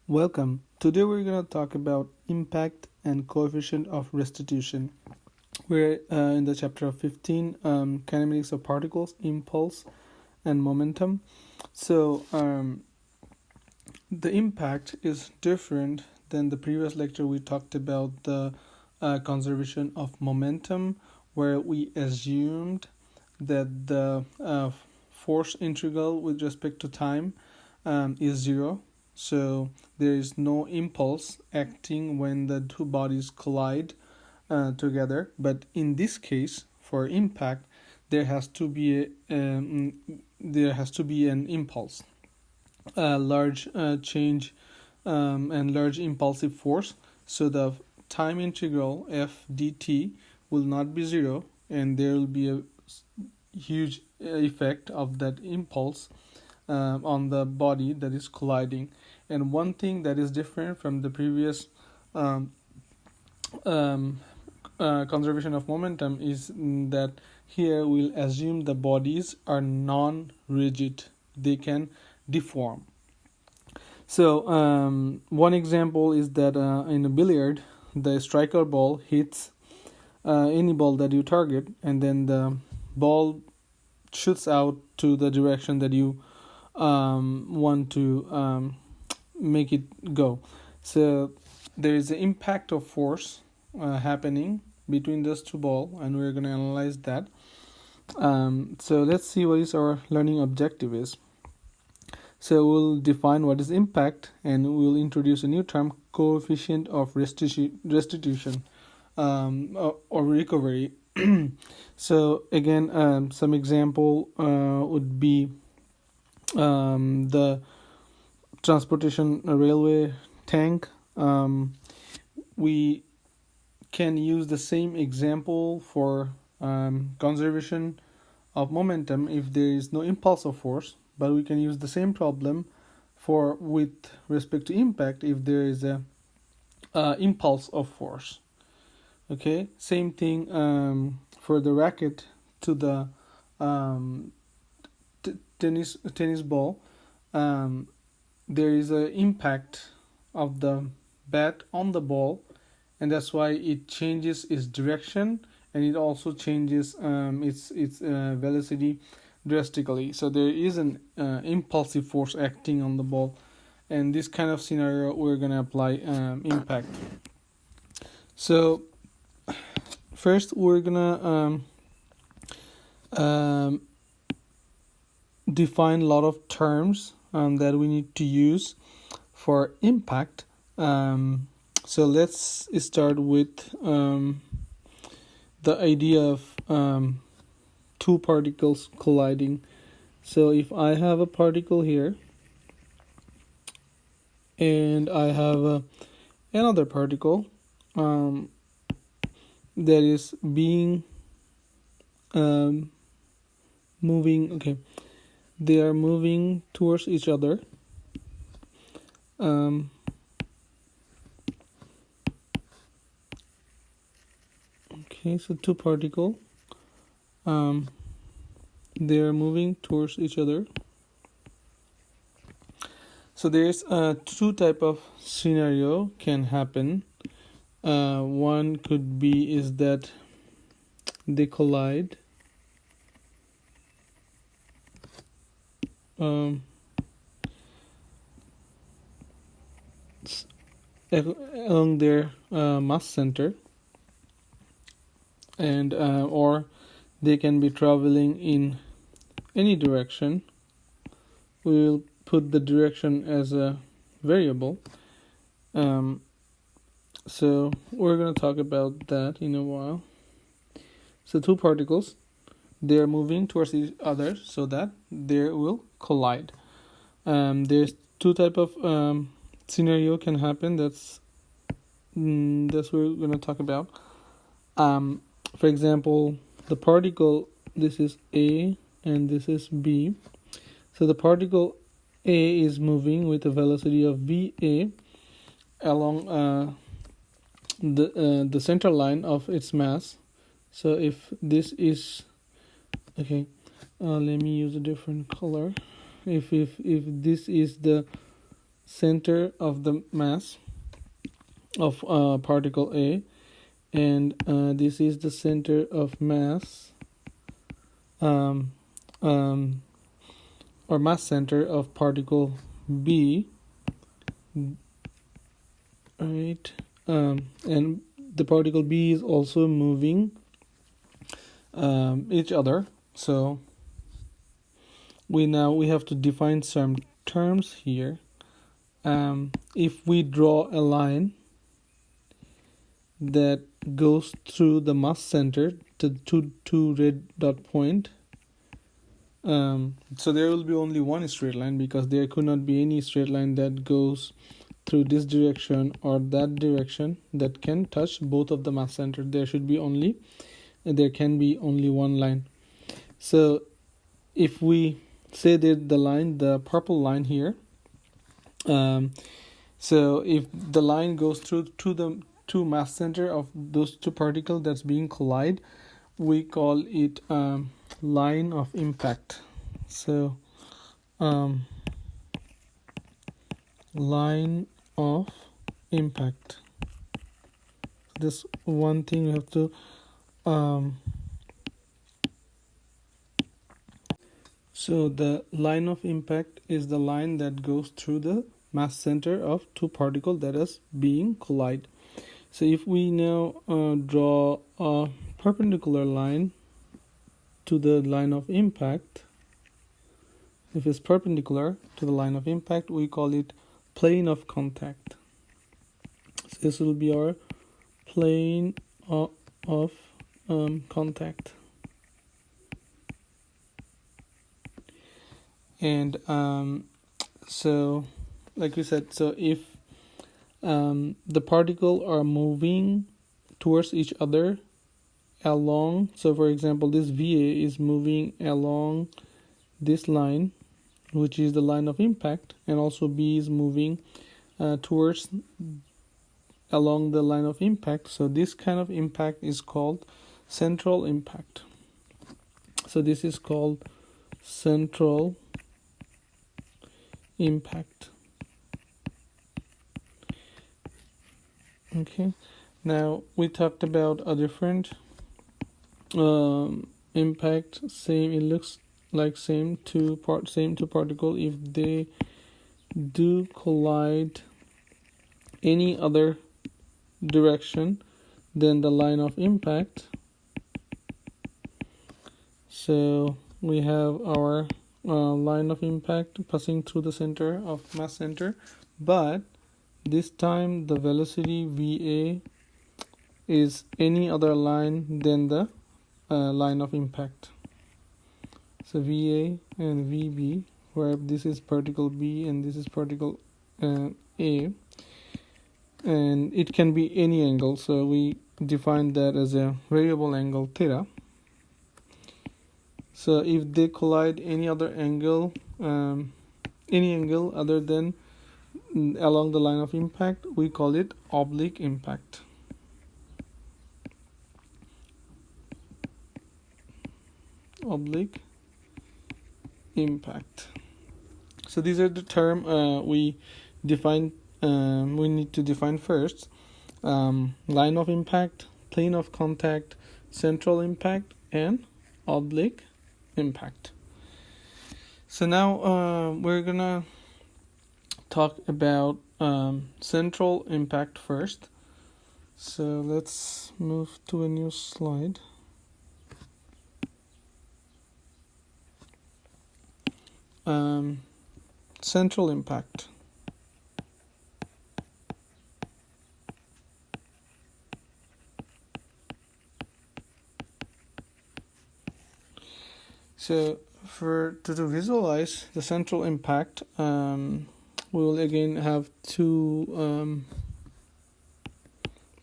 Welcome. Today we're going to talk about impact and coefficient of restitution. We're in the chapter of 15, kinematics of particles, impulse, and momentum. So the impact is different than the previous lecture. We talked about the conservation of momentum, where we assumed that the force integral with respect to time is zero. So there is no impulse acting when the two bodies collide together. But in this case, for impact, there has to be an impulse, a large change and large impulsive force. So the time integral f dt will not be zero, and there will be a huge effect of that impulse on the body that is colliding. And one thing that is different from the previous conservation of momentum is that here we'll assume the bodies are non-rigid, they can deform. So one example is that in a billiard, the striker ball hits any ball that you target, and then the ball shoots out to the direction that you want to make it go. So there is an impact of force happening between those two balls, and we're going to analyze that. So let's see what is our learning objective is. So we'll define what is impact, and we'll introduce a new term, coefficient of restitution or recovery. So again, some example would be the transportation railway tank. We can use the same example for conservation of momentum if there is no impulse of force, but we can use the same problem for with respect to impact if there is a impulse of force. Okay, same thing for the racket to the tennis ball. There is an impact of the bat on the ball, and that's why it changes its direction, and it also changes its velocity drastically. So there is an impulsive force acting on the ball, and this kind of scenario we're going to apply impact. So first we're going to define a lot of terms that we need to use for impact. So let's start with the idea of two particles colliding. So if I have a particle here and I have another particle that is being moving, okay, they are moving towards each other. Okay, so two particles, they are moving towards each other. So there's two type of scenario can happen. One could be is that they collide. Along their mass center, and or they can be traveling in any direction. We will put the direction as a variable. So we're going to talk about that in a while. So two particles, they are moving towards each other so that they will collide. There's two type of scenario can happen. That's what we're going to talk about. For example, the particle, this is A and this is B. So the particle A is moving with a velocity of VA along the center line of its mass. So if this is, okay, let me use a different color. If this is the center of the mass of particle A, and this is the center of mass or mass center of particle B, right? And the particle B is also moving each other. So we have to define some terms here. If we draw a line that goes through the mass center, the two red dot point, so there will be only one straight line, because there could not be any straight line that goes through this direction or that direction that can touch both of the mass center. There can be only one line. So if we say that the purple line here, so if the line goes through to the two mass center of those two particles that's being collide, we call it line of impact. So line of impact. This one thing we have to so the line of impact is the line that goes through the mass center of two particles that is being collide. So if we now draw a perpendicular line to the line of impact, if it's perpendicular to the line of impact, we call it plane of contact. So this will be our plane of contact. And so like we said, so if the particles are moving towards each other along, so for example this VA is moving along this line, which is the line of impact, and also B is moving towards along the line of impact, so this kind of impact is called central impact. So this is called central impact. Okay, now we talked about a different impact. Same, it looks like same two particle. If they do collide any other direction than the line of impact, so we have our line of impact passing through the center of mass center, but this time the velocity VA is any other line than the line of impact. So VA and VB, where this is particle B and this is particle A, and it can be any angle, so we define that as a variable angle theta. So if they collide any other angle, any angle other than along the line of impact, we call it oblique impact. Oblique impact. So these are the term we define. We need to define first: line of impact, plane of contact, central impact, and oblique impact. So now we're gonna talk about central impact first. So let's move to a new slide. Central impact. So to visualize the central impact, we will again have two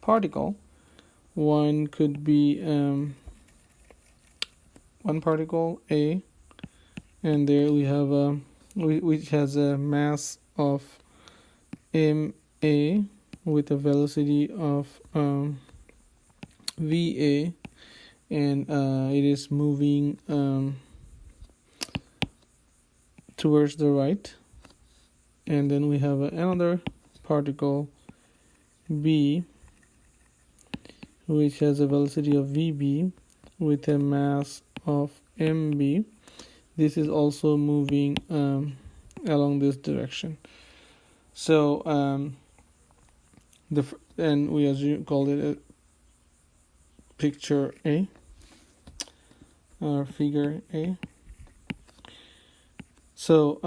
particle. One could be one particle A, and there we have which has a mass of ma with a velocity of va, and it is moving towards the right, and then we have another particle B, which has a velocity of VB with a mass of MB. This is also moving along this direction. So and we call it a picture A or figure A. So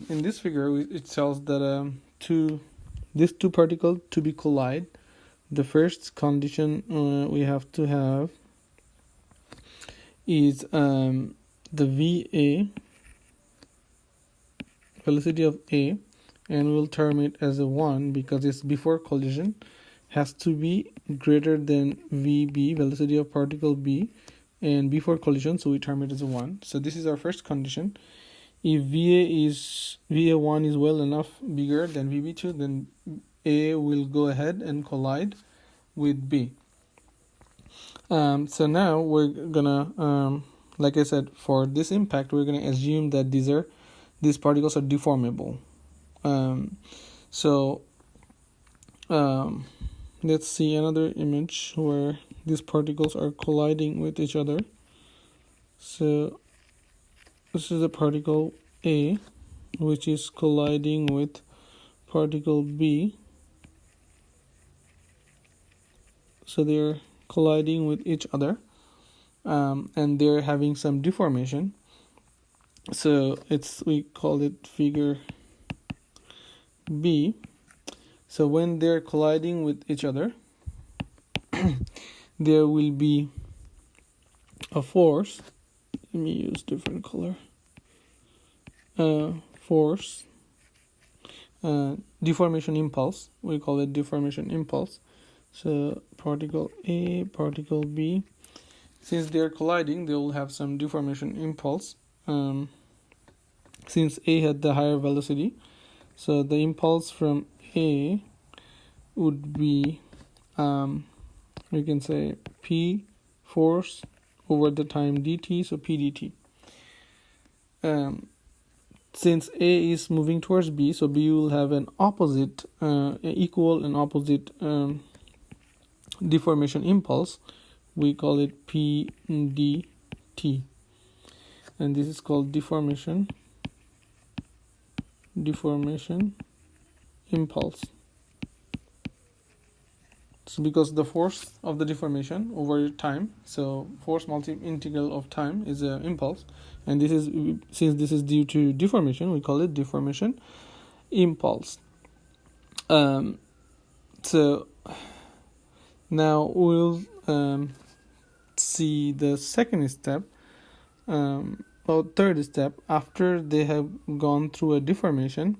in this figure, it tells that these two particles to be collide. The first condition we have to have is the VA, velocity of A, and we'll term it as a 1 because it's before collision, has to be greater than VB, velocity of particle B, and before collision, so we term it as a 1. So this is our first condition. If VA1 is well enough bigger than VB2, then A will go ahead and collide with B. So now we're gonna, like I said, for this impact, we're gonna assume that these particles are deformable. Let's see another image where these particles are colliding with each other. So this is a particle A, which is colliding with particle B. So they're colliding with each other, and they're having some deformation. So we call it figure B. So when they're colliding with each other, there will be a force. Let me use different color. Force, deformation impulse. We call it deformation impulse. So particle A, particle B, since they're colliding, they will have some deformation impulse. Since A had the higher velocity, so the impulse from A would be, we can say P force over the time dt, so P dt. Since A is moving towards B, so B will have an opposite, equal and opposite deformation impulse. We call it P dt, and this is called deformation impulse. So because the force of the deformation over time, so force integral of time is an impulse, and this is, since this is due to deformation, we call it deformation impulse. So now we'll see the second step, or third step, after they have gone through a deformation,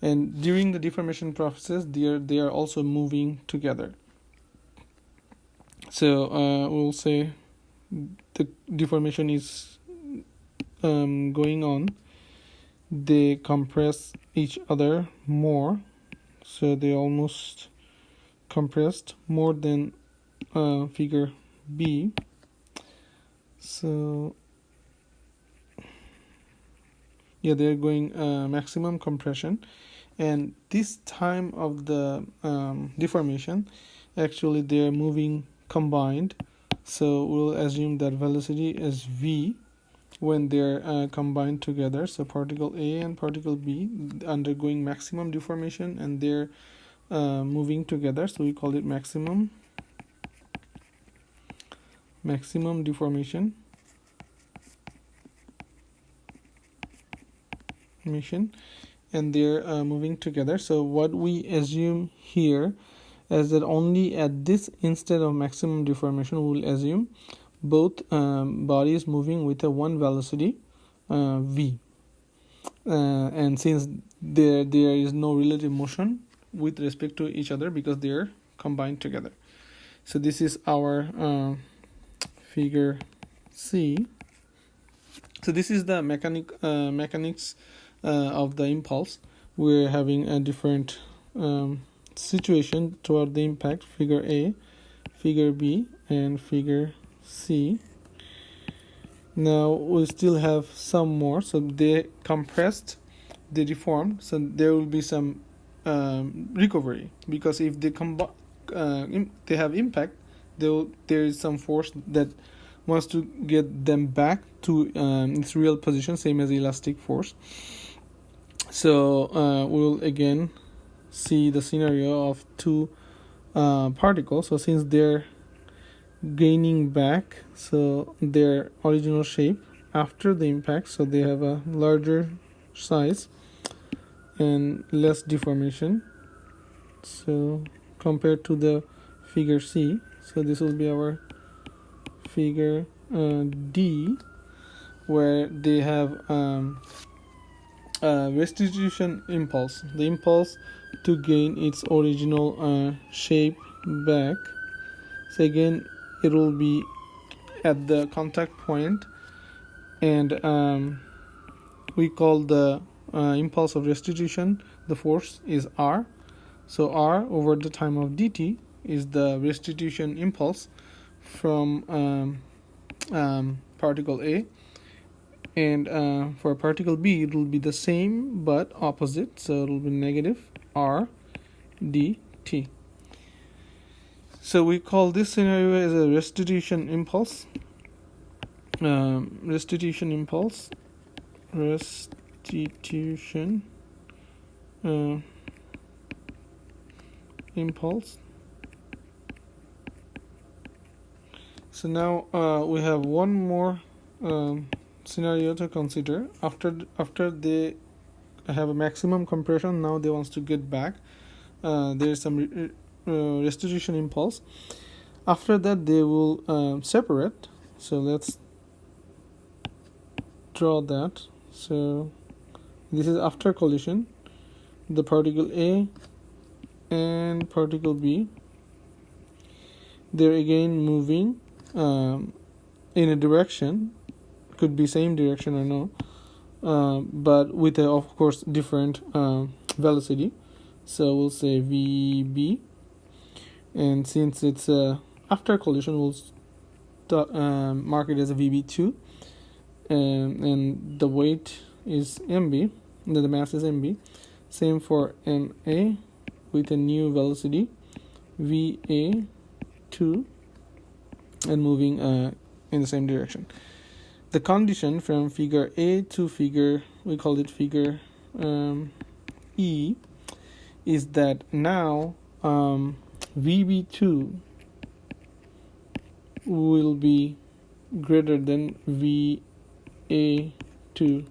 and during the deformation process they are also moving together. So we'll say the deformation is going on. They compress each other more, so they almost compressed more than figure B. So yeah, they're going maximum compression, and this time of the deformation, actually they're moving combined. So we'll assume that velocity is V when they're combined together. So particle A and particle B undergoing maximum deformation, and they're moving together, so we call it maximum deformation and they're moving together. So what we assume here is that only at this instant of maximum deformation we will assume both bodies moving with a one velocity v, and since there is no relative motion with respect to each other because they are combined together. So this is our figure C. So this is the mechanics of the impulse. We're having a different situation toward the impact: figure A, figure B, and figure C. Now we still have some more. So they compressed they deformed, so there will be some recovery, because if they they have impact, there is some force that wants to get them back to its real position, same as elastic force. So we'll again see the scenario of two particles. So since they're gaining back so their original shape after the impact, so they have a larger size and less deformation, so compared to the figure C. So this will be our figure D, where they have restitution impulse, the impulse to gain its original shape back. So again, it will be at the contact point, and we call the impulse of restitution, the force is R. So R over the time of dt is the restitution impulse from particle A, and for particle B it will be the same but opposite, so it will be negative R dt. So we call this scenario as a restitution impulse. Restitution impulse. So now we have one more scenario to consider. After they have a maximum compression, now they want to get back. There is some restitution impulse. After that, they will separate. So let's draw that. So this is after collision, the particle A and particle B, they're again moving in a direction, could be same direction or no, but with a, of course, different velocity. So we'll say VB, and since it's after collision, we'll mark it as a VB2, and the weight is MB, the mass is MB. Same for MA with a new velocity VA2 and moving in the same direction. The condition from figure A to figure, we call it figure E, is that now VB2 will be greater than VA2.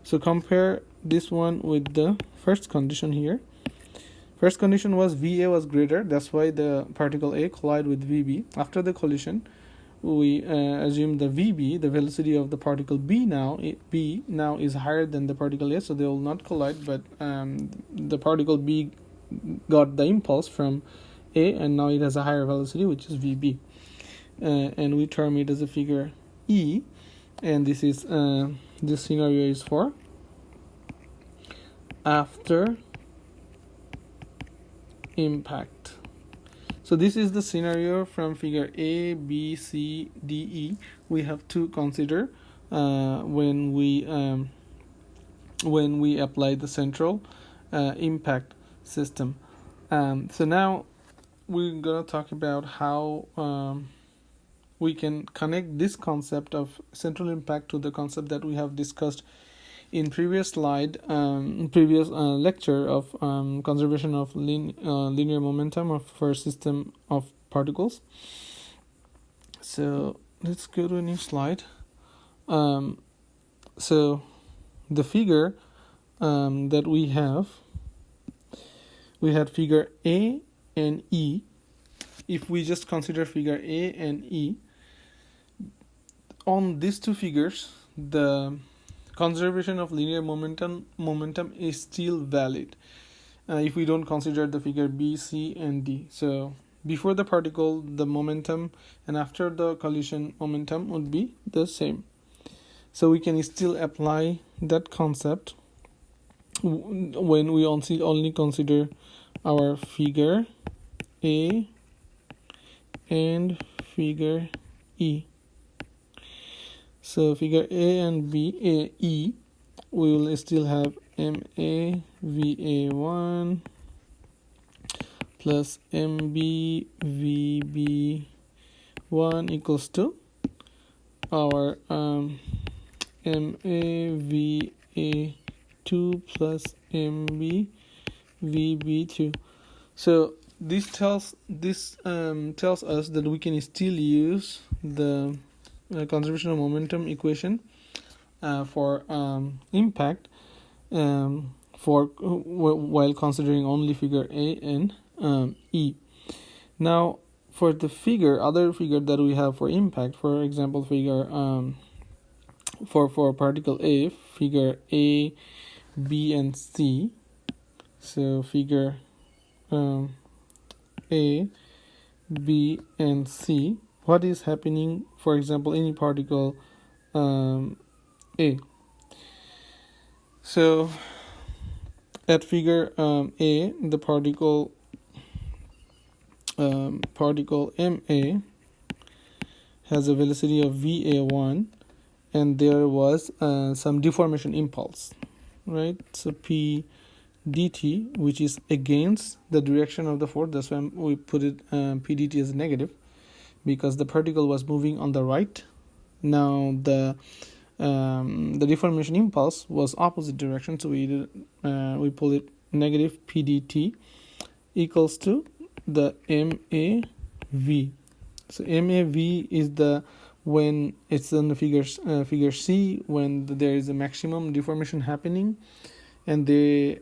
So compare this one with the first condition here. First condition was VA was greater, that's why the particle A collide with VB. After the collision, we assume the VB, the velocity of the particle B now is higher than the particle A, so they will not collide, but the particle B got the impulse from A, and now it has a higher velocity, which is VB. And we term it as a figure E, and this is this scenario is for after impact. So this is the scenario from figure A, B, C, D, E. We have to consider when we apply the central impact system. So now we're gonna talk about how we can connect this concept of central impact to the concept that we have discussed in previous slide, previous lecture of conservation of linear momentum for a system of particles. So let's go to a new slide. So the figure that we had figure A and E. If we just consider figure A and E, on these two figures, the conservation of linear momentum is still valid if we don't consider the figure B, C, and D. So before the particle, the momentum, and after the collision, momentum would be the same. So we can still apply that concept when we only consider our figure A and figure E. So figure A and B, E, we will still have MA VA1 plus MB VB1 equals to our MA VA2 plus MB VB2. So this tells us that we can still use the conservation of momentum equation for impact while considering only figure A and E. Now, for the other figure that we have for impact, for example, figure for particle A, figure A, B, and C. So figure A, B, and C. What is happening, for example, any particle A? So at figure A, the particle MA has a velocity of VA1, and there was some deformation impulse, right? So P dt, which is against the direction of the force. That's why we put it P dt as negative, because the particle was moving on the right. Now the deformation impulse was opposite direction, so we pull it negative P dt equals to the MAV. So MAV is when it's in the figure C, when there is a maximum deformation happening, and the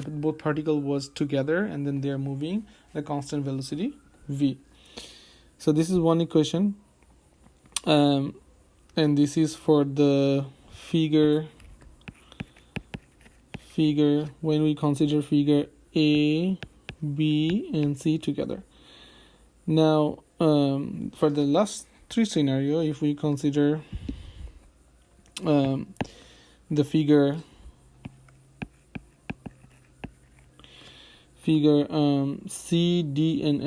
both particle was together, and then they are moving at a constant velocity v. So this is one equation, and this is for the figure when we consider figure A, B, and C together. Now for the last three scenario, if we consider the figure C, D, and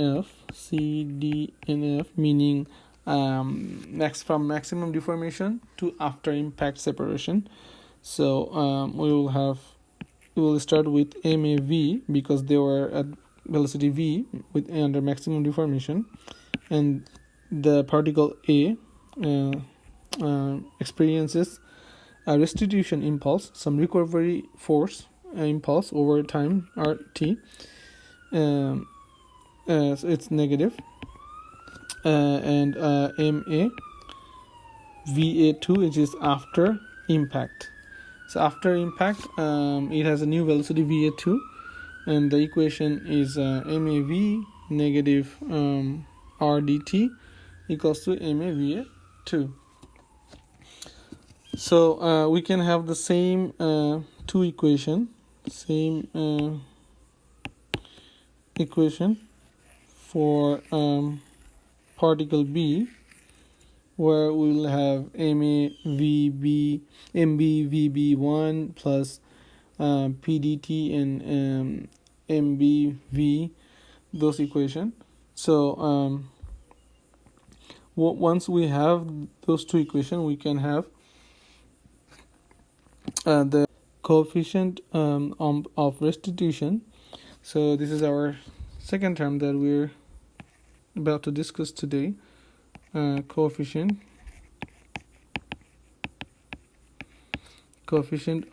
F, meaning from maximum deformation to after impact separation. So we will start with MAV, because they were at velocity v under maximum deformation, and the particle A experiences a restitution impulse, some recovery force impulse over time RT. So it's negative, and MA VA2, which is after impact. So after impact, it has a new velocity VA2, and the equation is MAV negative RDT equals to MAVA2. So we can have the same two equation, for particle B, where we will have MBVB1 plus PDT and MBV, those equation. So once we have those two equations, we can have the coefficient of restitution. So this is our second term that we're about to discuss today. Coefficient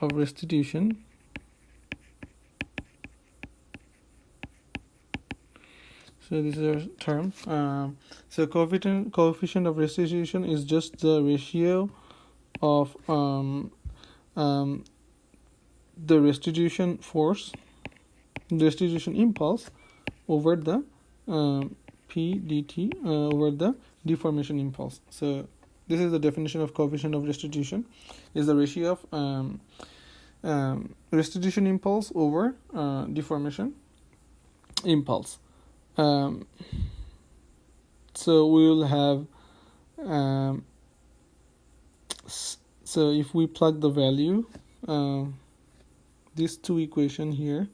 of restitution. So this is our term. So coefficient of restitution is just the ratio of the restitution force, the restitution impulse over the P dt over the deformation impulse. So this is the definition of coefficient of restitution, is the ratio of restitution impulse over deformation impulse. So we will have so if we plug the value, these two equation here,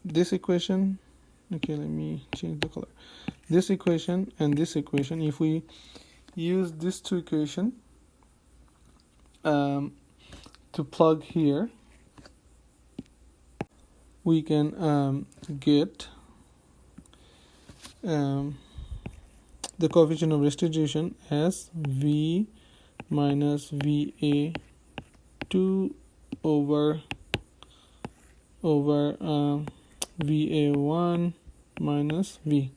this equation, okay, let me change the color, this equation and this equation, if we use these two equation to plug here, we can get the coefficient of restitution as V minus VA2 over VA1 minus V.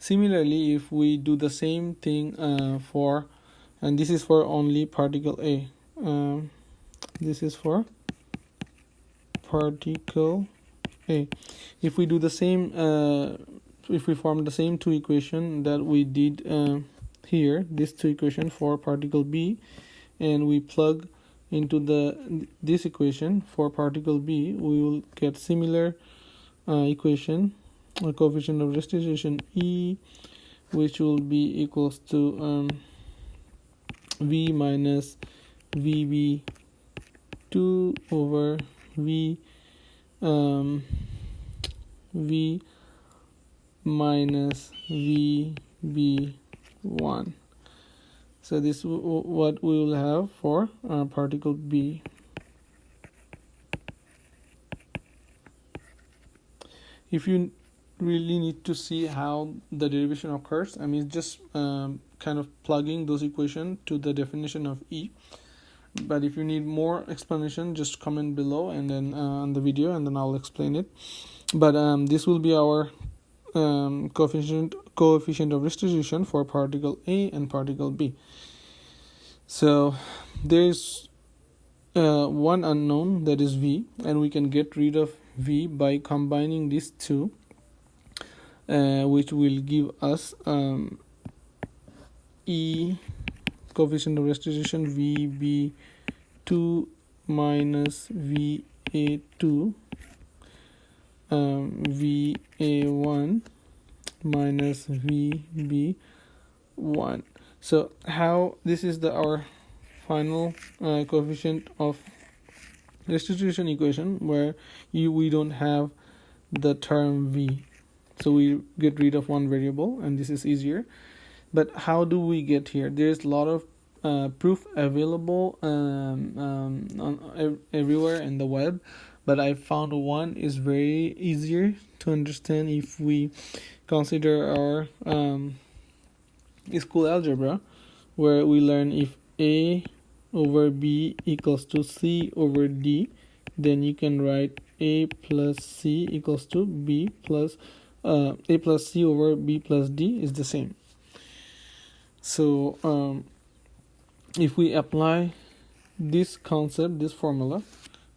Similarly, if we do the same thing and this is for only particle A, this is for particle A. If we do the same, if we form the same two equations that we did here, these two equations for particle B, and we plug into this equation for particle B, we will get similar equation, a coefficient of restitution E, which will be equals to V minus VB2 over V minus VB1. So this is what we will have for particle B. If you really need to see how the derivation occurs, I mean, just kind of plugging those equations to the definition of E. But if you need more explanation, just comment below and then on the video, and then I'll explain it. But this will be our coefficient of restitution for particle A and particle B. So there is one unknown, that is V, and we can get rid of V by combining these two, which will give us E, coefficient of restitution VB2 minus VA2, VA1 minus VB1. So how this is our final coefficient of restitution equation, where we don't have the term V, so we get rid of one variable, and this is easier. But how do we get here? There's a lot of proof available everywhere in the web, but I found one is very easier to understand if we consider our school algebra, where we learn if A over B equals to C over D, then you can write A plus C equals to B plus A plus C over B plus D is the same. So if we apply this concept, this formula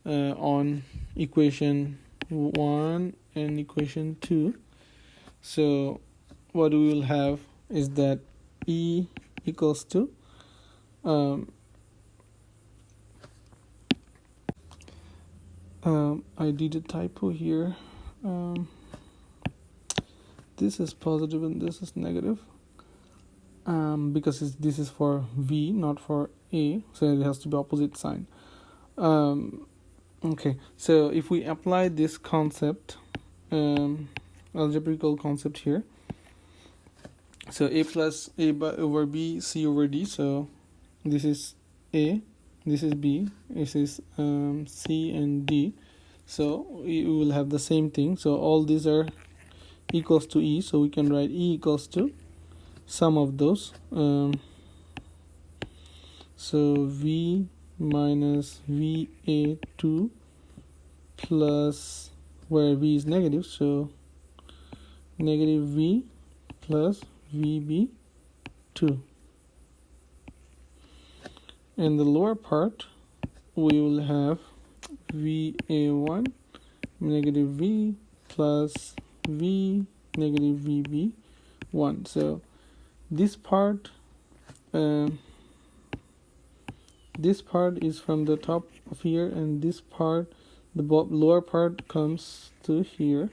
on equation 1 and equation 2, so what we will have is that E equals to I did a typo here. This is positive and this is negative, because this is for V, not for A, so it has to be opposite sign. Okay, so if we apply this concept, algebraical concept here, so A plus A over B, C over D, so this is A, this is B, this is C and D, so we will have the same thing. So all these are equals to E, so we can write E equals to sum of those, so V minus VA2 plus, where V is negative, so negative V plus VB2. In the lower part, we will have VA1 negative V plus V negative VB1. So this part is from the top of here, and this part, the lower part, comes to here,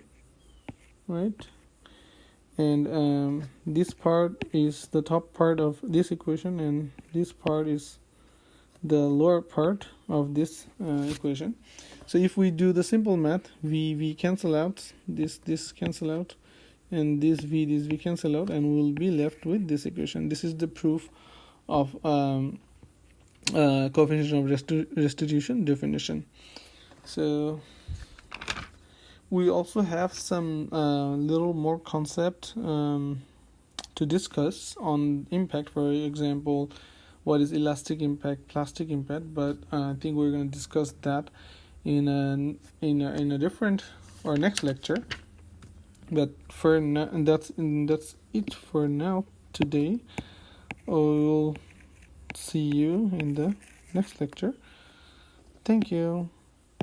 right? And this part is the top part of this equation, and this part is the lower part of this equation. So if we do the simple math, V cancel out, this cancel out, and this V cancel out, and we'll be left with this equation. This is the proof of coefficient of restitution definition. So we also have some little more concept to discuss on impact. For example, what is elastic impact, plastic impact, but I think we're going to discuss that in a different or next lecture. But for now, that's it for now today. I will see you in the next lecture. Thank you.